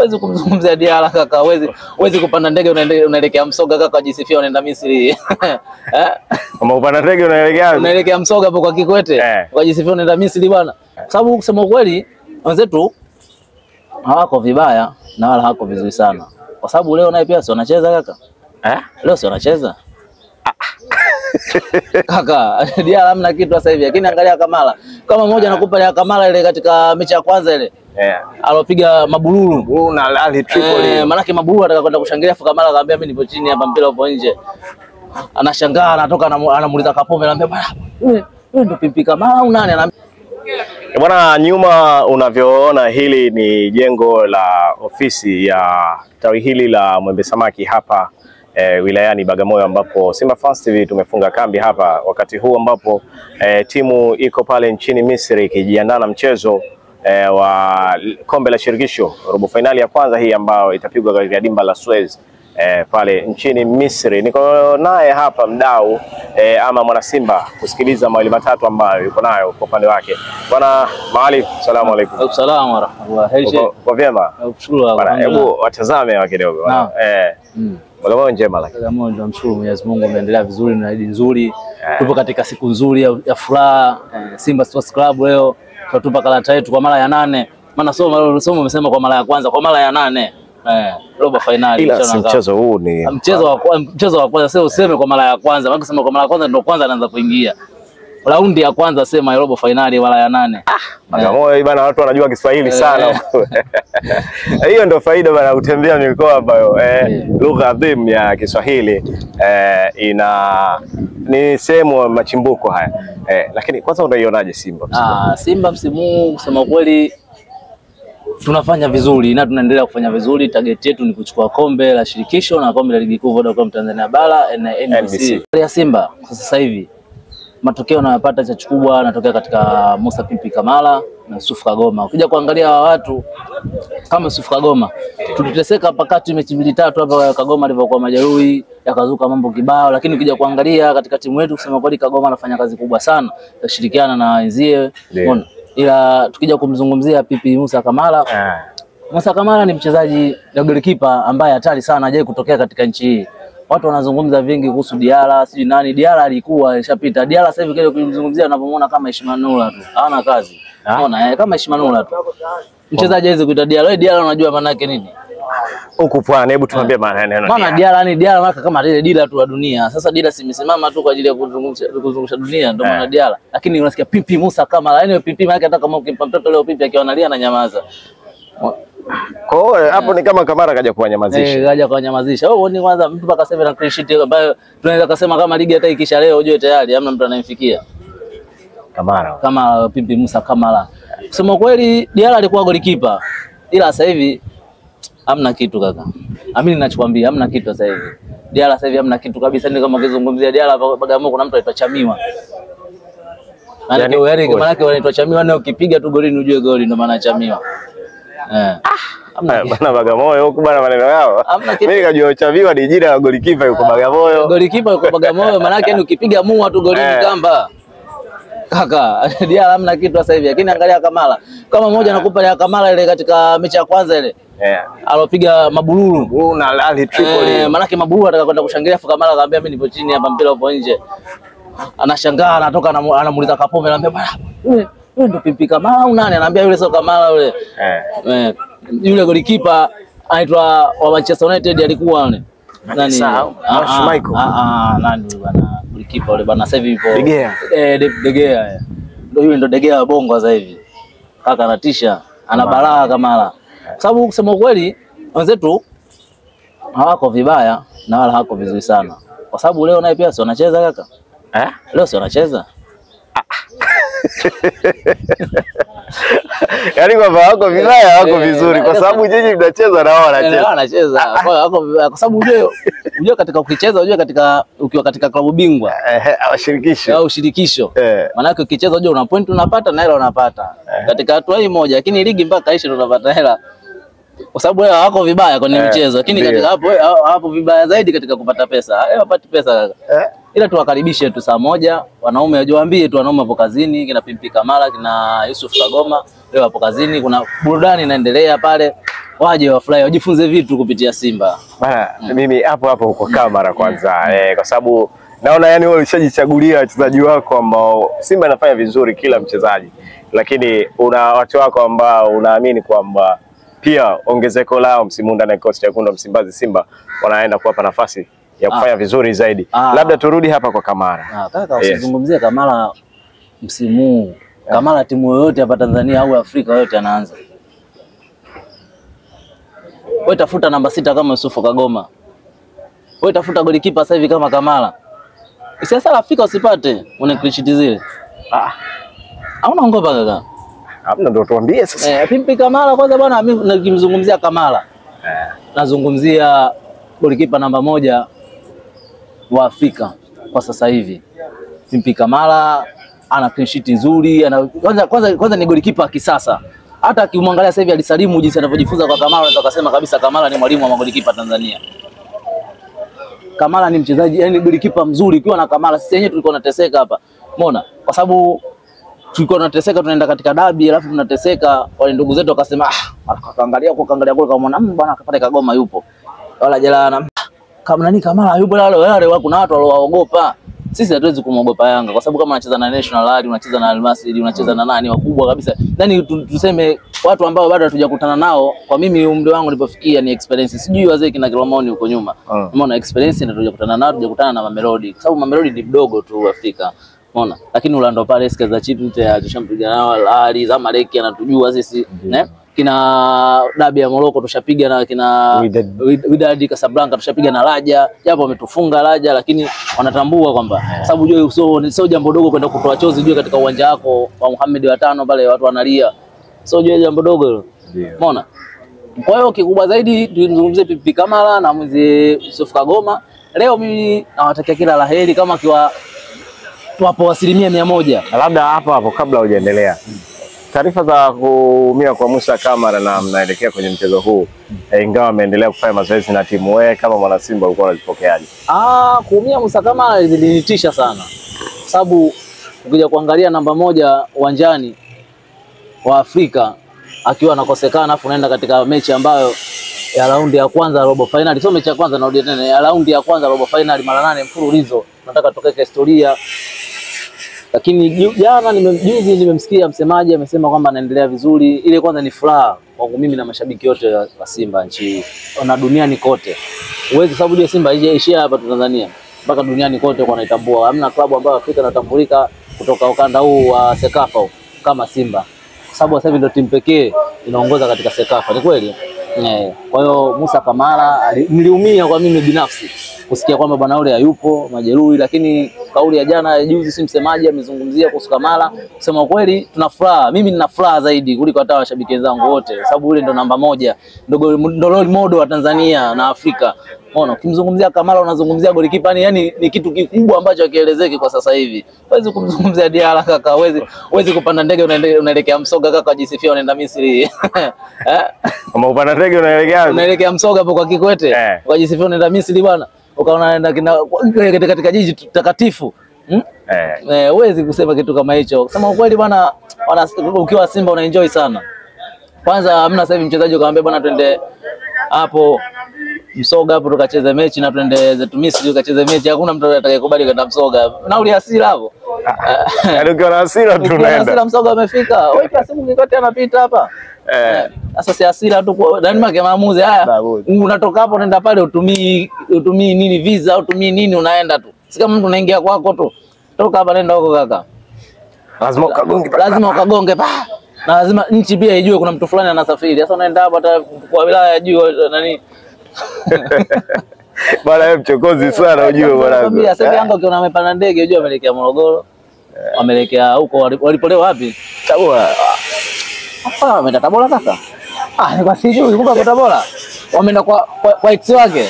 Huwezi kumzungumzia Diarra kaka, huwezi kupanda ndege unaelekea Msoga kaka jisifia unaenda Misri. Kama upanda ndege unaelekea Msoga hapo kwa Kikwete, ukajisifia unaenda Misri bwana. Sababu kusema kweli wenzetu hawako vibaya na wala hawako vizuri sana. Kwa sababu leo naye pia si wanacheza kaka. Leo si wanacheza. Kaka, Diarra hamna kitu sasa hivi. Lakini angalia Kamara. Kama mmoja nakupa ya Kamara ile katika mechi ya kwanza ile. Alopiga Mabululu na Al Tripoli. Maana Mabululu ataka kwenda kushangilia afu Kamara akamwambia mimi nipo chini hapa mpira upo nje. Anashangaa anatoka anamuuliza Kapombe anamwambia bwana wewe ndio Pipi Kamara au nani anamwambia. Bwana, nyuma unavyoona hili ni jengo la ofisi ya tawi hili la Mwembe Samaki hapa wilayani Bagamoyo, ambapo Simba Fans TV tumefunga kambi hapa wakati huu ambapo timu iko pale nchini Misri ikijiandaa na mchezo wa kombe la shirikisho robo finali ya kwanza hii ambayo itapigwa katika dimba la Suez pale nchini Misri. Niko naye hapa mdau ama mwana Simba kusikiliza mawili matatu ambayo yuko nayo kwa upande wake. Bwana Maalim, asalamu alaykum. Wa salaam wa rahmatullah. Kwa vyema. Nakushukuru bwana. Hebu watazame wa kidogo. Bagamoyo njema lakini. Bagamoyo ndio mshukuru Mwenyezi Mungu umeendelea vizuri na idi nzuri. Tupo katika siku nzuri ya furaha. Simba Sports Club leo tutupa karata yetu kwa mara ya 8. Maana somo umesema kwa mara ya kwanza, kwa mara ya 8. Robo finali. Ila mchezo huu ni mchezo wa kwanza, sio useme kwa mara ya kwanza. Maana kusema kwa mara ya kwanza ndio kwanza anaanza kuingia. Raundi ya kwanza sema robo finali mara ya 8. Bagamoyo bana, watu wanajua Kiswahili sana. Hiyo ndio faida bana kutembea mikoa ambayo lugha adhimu ya Kiswahili ni sehemu machimbuko haya. Lakini kwanza unaionaje Simba? Simba msimu huu kusema kweli tunafanya vizuri na tunaendelea kufanya vizuri. Target yetu ni kuchukua kombe la shirikisho na kombe la ligi kuu Vodacom Tanzania Bara na NBC. Ya Simba sasa hivi matokeo yanayopata cha kubwa yanatokea katika Musa Pipi Kamara na Yusuf Kagoma. Ukija kuangalia watu kama Yusuf Kagoma, tuliteseka pakati mechi 2-3 hapa Kagoma alivyokuwa majeruhi, yakazuka mambo kibao, lakini ukija kuangalia katika timu yetu kusema kweli Kagoma anafanya kazi kubwa sana kushirikiana na wenzie. Ila tukija kumzungumzia Pipi Musa Kamara, Musa Kamara ni mchezaji na goalkeeper ambaye hatari sana, hajawahi kutokea katika nchi hii. Watu wanazungumza vingi kuhusu Diarra, sijui nani. Diarra alikuwa ishapita. Diarra sasa hivi kile kumzungumzia unapomuona kama Ishmanula tu. Hana kazi. Unaona kama Ishmanula tu. Mchezaji hizi kuita Diarra. Wewe Diarra unajua maana yake nini? Huko pwani, hebu tuambie maana neno. Maana Diarra ni Diarra maana kama ile dira tu wa dunia. Sasa dira simesimama tu kwa ajili ya kuzungusha dunia, ndio maana Diarra. Lakini unasikia Pipi Musa Kamara. Yaani Pipi maana hata kama ukimpa mtoto leo Pipi akiwa analia na nyamaza. Kwa hiyo hapo ni kama Kamara kaja kuwanyamazisha. Kaja kuwanyamazisha. Wewe ni kwanza mtu mpaka sasa na clean sheet ambayo tunaweza kusema kama ligi hata ikisha leo ujue tayari hamna mtu anayemfikia. Kama Pipi Musa Kamara. Kusema kweli Diarra alikuwa golikipa. Ila sasa hivi hamna kitu kaka. Amini ninachokwambia hamna kitu sasa hivi. Diarra sasa hivi hamna kitu kabisa. Ni kama ukizungumzia Diarra Bagamoyo kuna mtu anaitwa Chamiwa. Maana yake wanaitwa Chamiwa na ukipiga tu golini ujue goli ndio maana Chamiwa. Bana Bagamoyo huko bana maneno yao. Mimi nikajua Chamiwa ni jina la golikipa yuko Bagamoyo. Golikipa yuko Bagamoyo maana yake ukipiga mua tu golini kamba. Kaka, Diarra hamna kitu sasa hivi. Lakini angalia Kamara. Kama mmoja nakupa ya Kamara ile katika mechi ya kwanza ile. Alopiga Mabululu na Al Tripoli. Maana yake Mabululu ataka kwenda kushangilia afu Kamara akamwambia mimi nipo chini hapa mpira upo nje. Anashangaa anatoka anamuuliza Kapombe anamwambia bwana wewe ndio Pipi Kamara au nani? Anamwambia yule sio Kamara yule. Yule golikipa anaitwa wa Manchester United alikuwa yule. Nani? Nani bwana? Golikipa yule bwana sasa hivi yupo De Gea. De Gea. Ndio yule ndo De Gea wa Bongo sasa hivi. Kaka anatisha, ana balaa Kamara. Sababu kusema kweli wenzetu hawako vibaya na wala hawako vizuri sana. Kwa sababu leo naye pia si wanacheza kaka. Leo si wanacheza. Yaani kwamba wako vibaya wako vizuri kwa sababu nyinyi mnacheza na wao wanacheza. Kwa sababu unajua katika ukicheza unajua katika ukiwa katika klabu bingwa au shirikisho. Maana yake ukicheza unajua una point unapata na hela unapata. Katika hatua hii moja lakini ligi mpaka ishe unapata hela. Kwa sababu wao hawako vibaya kwenye mchezo lakini katika hapo vibaya zaidi katika kupata pesa. Hawapati pesa kaka. Ila tuwakaribishe tu saa moja wanaume wajiwaambie tu wanaume hapo kazini kina Pipi Kamara kina Yusuf Kagoma leo hapo kazini kuna burudani inaendelea pale waje wafurahi, wajifunze vitu kupitia Simba. Bana, mimi hapo huko kamera kwanza kwa sababu naona yani wewe ulishajichagulia wachezaji wako ambao Simba inafanya vizuri kila mchezaji, lakini una watu wako ambao unaamini kwamba pia ongezeko lao msimu ndani ya kikosi cha Wekundu wa Msimbazi Simba wanaenda kuwapa nafasi ya kufanya vizuri zaidi. Labda turudi hapa kwa Kamara. Kaka, usizungumzie Kamara msimu. Kamara timu yoyote hapa Tanzania au Afrika yote anaanza. Wewe tafuta namba 6 kama Yusufu Kagoma. Wewe tafuta golikipa sasa hivi kama Kamara. Sasa Afrika usipate una clean sheet zile. Hauna ngopa kaka. Hamna, ndio tuambie sasa. Pimpi Kamara kwanza bwana, mimi nikimzungumzia Kamara. Nazungumzia golikipa namba 1 wa Afrika kwa sasa hivi. Pimpi Kamara ana clean sheet nzuri, ana kwanza ni golikipa wa kisasa. Hata akimwangalia sasa hivi alisalimu jinsi anavyojifunza kwa Kamara, unaweza kusema kabisa Kamara ni mwalimu wa magolikipa Tanzania. Kamara ni mchezaji, yani golikipa mzuri. Ukiwa na Kamara sisi wenyewe tulikuwa tunateseka hapa. Umeona? Kwa sababu tulikuwa tunateseka, tunaenda katika dabi alafu tunateseka, wale ndugu zetu wakasema akaangalia kule kama bwana akapata Kagoma yupo. Wala jalana kama nani Kamara yupo, wale kuna watu waliowaogopa. Sisi hatuwezi kumogopa Yanga kwa sababu kama unacheza na National Rally, unacheza na Almasri, unacheza na nani wakubwa kabisa. Yaani tuseme watu ambao bado hatujakutana nao, kwa mimi umri wangu nilipofikia ni experience. Sijui wazee kina Kilomoni huko nyuma. Umeona experience ndio tujakutana nao, tujakutana na Mamelodi. Kwa sababu Mamelodi ni mdogo tu Afrika. Umeona? Lakini Orlando Pirates kaza chipu tushampiga nao, Ali Zamalek anatujua sisi, kina dabi ya Morocco tushapiga na kina Wydad Casablanca tushapiga na Raja, japo wametufunga Raja, lakini wanatambua kwamba sababu ujue sio jambo dogo kwenda kutoa chozi juu katika uwanja wako wa Mohamed wa 5 pale watu wanalia, sio jambo dogo hilo. Umeona? Kwa hiyo kikubwa zaidi tuzungumzie Pipi Kamara na mzee Yusuf Kagoma. Leo mimi nawatakia kila laheri kama kiwa wapo 100%. Labda hapo kabla hujaendelea, taarifa za kuumia kwa Musa Kamara na mnaelekea kwenye mchezo huu, ingawa ameendelea kufanya mazoezi na timu, wewe kama mwana Simba ulikuwa unazipokeaje? Kuumia Musa Kamara ilinitisha sana. Sababu ukija kuangalia namba 1 uwanjani wa Afrika akiwa anakosekana, afu unaenda katika mechi ambayo ya raundi ya kwanza robo finali, sio mechi ya kwanza narudia tena, ya raundi ya kwanza robo finali mara 8 mfululizo, nataka tokeke historia. Lakini jana juzi nimemsikia msemaji amesema kwamba anaendelea vizuri. Ile kwanza ni furaha kwangu mimi na mashabiki wote wa Simba nchi na duniani kote. Uwezi sababu ya Simba haijishia hapa Tanzania, mpaka duniani kote kwa naitambua. Hamna klabu ambayo Afrika inatambulika kutoka ukanda huu wa Sekafa kama Simba. Kwa sababu sasa hivi ndio timu pekee inaongoza katika Sekafa. Ni kweli? Kwa hiyo Musa Kamara niliumia kwa mimi binafsi kusikia kwamba bwana yule hayupo majeruhi, lakini kauli ya jana juzi si msemaji amezungumzia kuhusu Kamara, kusema kweli tuna furaha. Mimi nina furaha zaidi kuliko hata washabiki wenzangu wote, sababu yule ndo namba 1, ndo role model wa Tanzania na Afrika. Unaona, ukimzungumzia Kamara unazungumzia golikipa, yani ni kitu kikubwa ambacho hakielezeki kwa sasa hivi. Huwezi kumzungumzia Diarra kaka, huwezi kupanda ndege unaelekea Msoga kaka wajisifia unaenda Misri. Kama upanda ndege unaelekea Msoga hapo kwa Kikwete, wajisifia unaenda Misri bwana. Ukaona katika jiji takatifu. Huwezi kusema kitu kama hicho. Sema ukweli bwana, ukiwa Simba unaenjoy sana. Kwanza hamna sasa hivi mchezaji ukamwambia bwana twende hapo Msoga hapo tukacheze mechi na twende zetu Misri tukacheze mechi, hakuna mtu atakayekubali kwenda Msoga. Nauli hasira hapo. Yaani ukiwa na hasira tunaenda. Hasira Msoga amefika. Wewe kwa simu Kikwete anapita hapa. Sasa si hasira tu ndani make maamuzi haya. Unatoka hapo unaenda pale utumii nini visa, utumii nini unaenda tu. Si kama mtu unaingia kwako tu. Toka hapa nenda huko kaka. Lazima ukagonge pa. Na lazima nchi pia ijue kuna mtu fulani anasafiri. Sasa unaenda hapo hata kwa wilaya ya juu nani. Bwana wewe mchokozi sana ujue bwana. Sasa Yanga ukiona amepanda ndege ujue ameelekea Morogoro. Ameelekea huko walipolewa wapi? Tabora. Wameenda Tabora kaka. Ni kwa sijui kumbe kwa Tabora. Wameenda kwa ex wake.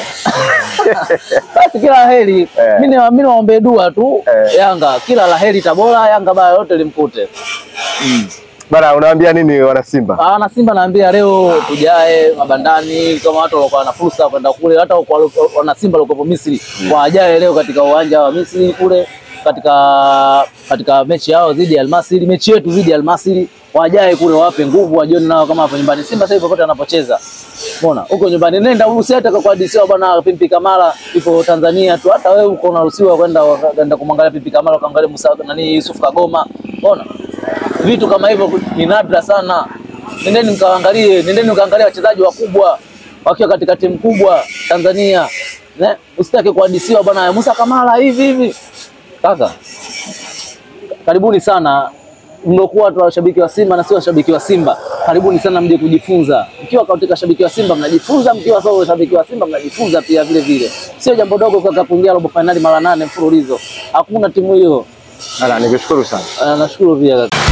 Basi kila laheri. Mimi naombe dua tu Yanga, kila laheri Tabora, Yanga baya yote limkute. Bana, unaambia nini wana Simba? Wana Simba naambia leo tujae mabandani kama watu walikuwa na fursa kwenda kule, hata wana Simba walikuwa Misri wajae leo katika uwanja wa Misri kule katika mechi yao dhidi ya Almasri, mechi yetu dhidi ya Almasri. wajae kule wape nguvu, wajione nao kama hapo nyumbani. Simba sasa hivi popote anapocheza, umeona huko nyumbani, nenda usiate kwa kuadisiwa bwana Pimpi Kamara ipo Tanzania tu. Hata wewe uko unaruhusiwa kwenda kumwangalia Pimpi Kamara, kaangalia Musa nani Yusuf Kagoma, umeona vitu kama hivyo ni nadra sana. Nendeni mkaangalie wachezaji wakubwa wakiwa katika timu kubwa Tanzania. Usitake kuadisiwa bwana Musa Kamara hivi. Kaka, karibuni sana mlokuwa watu washabiki wa Simba na sio washabiki wa Simba. Karibuni sana mje kujifunza. Mkiwa katika shabiki wa Simba mnajifunza, mkiwa sio washabiki wa Simba mnajifunza pia vile vile. Sio jambo dogo kwa kuingia robo finali mara 8 mfululizo. Hakuna timu hiyo. Nikushukuru sana. Nashukuru pia kaka.